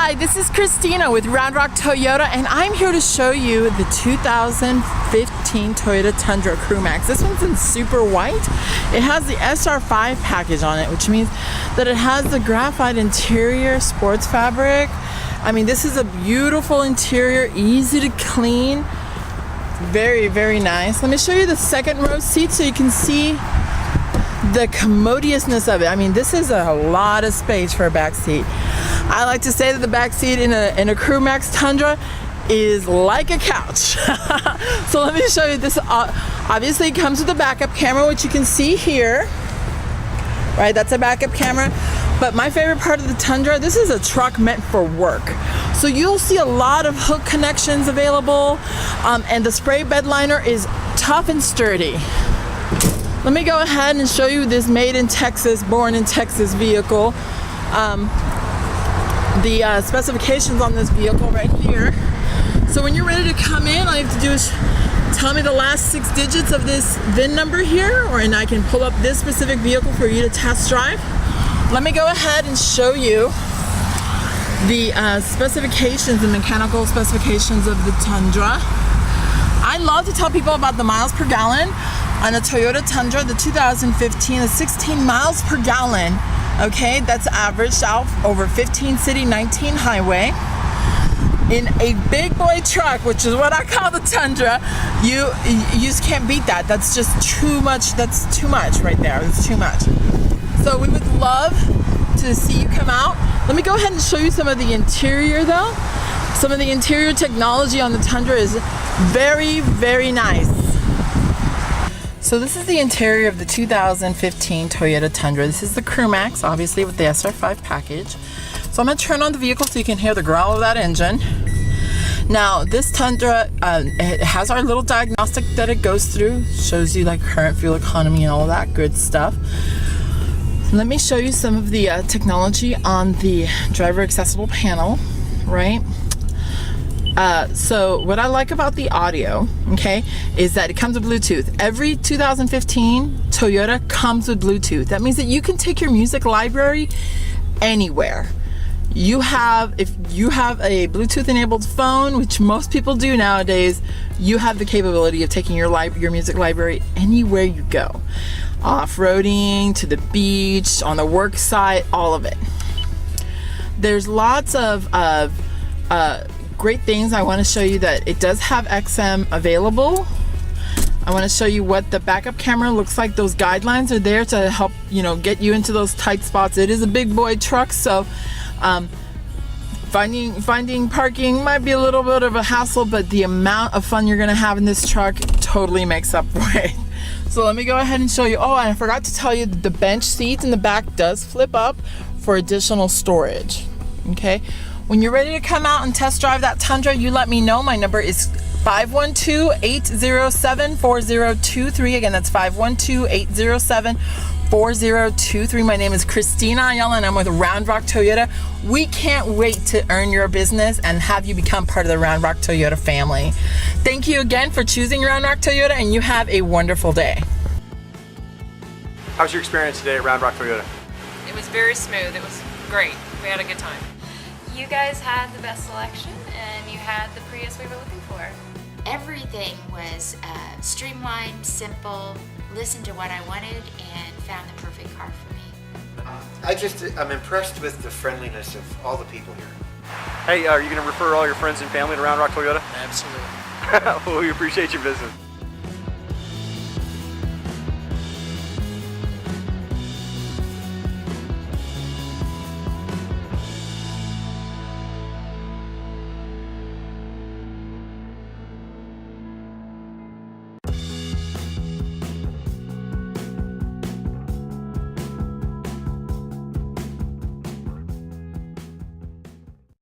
Hi, this is Christina with Round Rock Toyota, and I'm here to show you the 2015 Toyota Tundra Crew Max. This one's in super white. It has the SR5 package on it, which means that it has the graphite interior sports fabric. I mean, this is a beautiful interior, easy to clean. Very, very nice. Let me show you the second row seat so you can see the commodiousness of it. I mean, this is a lot of space for a back seat. I like to say that the back seat in a Crew Max Tundra is like a couch. So let me show you this. Obviously it comes with a backup camera, which you can see here. Right, that's a backup camera. But my favorite part of the Tundra, this is a truck meant for work. So you'll see a lot of hook connections available, and the spray bed liner is tough and sturdy. Let me go ahead and show you this made in Texas, born in Texas vehicle. The specifications on this vehicle right here. So when you're ready to come in, all you have to do is tell me the last 6 digits of this VIN number here, and I can pull up this specific vehicle for you to test drive. Let me go ahead and show you the specifications, the mechanical specifications of the Tundra. I love to tell people about the miles per gallon on a Toyota Tundra, the 2015, is 16 miles per gallon. Okay, that's averaged out over 15 city, 19 highway. In a big boy truck, which is what I call the Tundra, you just can't beat that. That's just too much. That's too much right there. It's too much. So we would love to see you come out. Let me go ahead and show you some of the interior though. Some of the interior technology on the Tundra is very, very nice. So this is the interior of the 2015 Toyota Tundra. This is the Crew Max, obviously with the SR5 package. So I'm going to turn on the vehicle so you can hear the growl of that engine. Now this Tundra, it has our little diagnostic that it goes through. Shows you like current fuel economy and all that good stuff. Let me show you some of the technology on the driver accessible panel, right? So what I like about the audio, okay, is that it comes with Bluetooth. Every 2015 Toyota comes with Bluetooth. That means that you can take your music library anywhere. If you have a Bluetooth enabled phone, which most people do nowadays, you have the capability of taking your music library anywhere you go. Off-roading, to the beach, on the work site, all of it. There's lots of great things. I want to show you that it does have XM available. I want to show you what the backup camera looks like. Those guidelines are there to help, get you into those tight spots. It is a big boy truck, so finding parking might be a little bit of a hassle, but the amount of fun you're going to have in this truck totally makes up for it. So let me go ahead and show you. Oh, and I forgot to tell you that the bench seats in the back does flip up for additional storage. Okay. When you're ready to come out and test drive that Tundra, you let me know. My number is 512-807-4023. Again, that's 512-807-4023. My name is Christina Ayala, and I'm with Round Rock Toyota. We can't wait to earn your business and have you become part of the Round Rock Toyota family. Thank you again for choosing Round Rock Toyota, and you have a wonderful day. How was your experience today at Round Rock Toyota? It was very smooth. It was great. We had a good time. You guys had the best selection, and you had the Prius we were looking for. Everything was streamlined, simple, listened to what I wanted, and found the perfect car for me. I'm impressed with the friendliness of all the people here. Hey, are you going to refer all your friends and family to Round Rock Toyota? Absolutely. Well, we appreciate your business.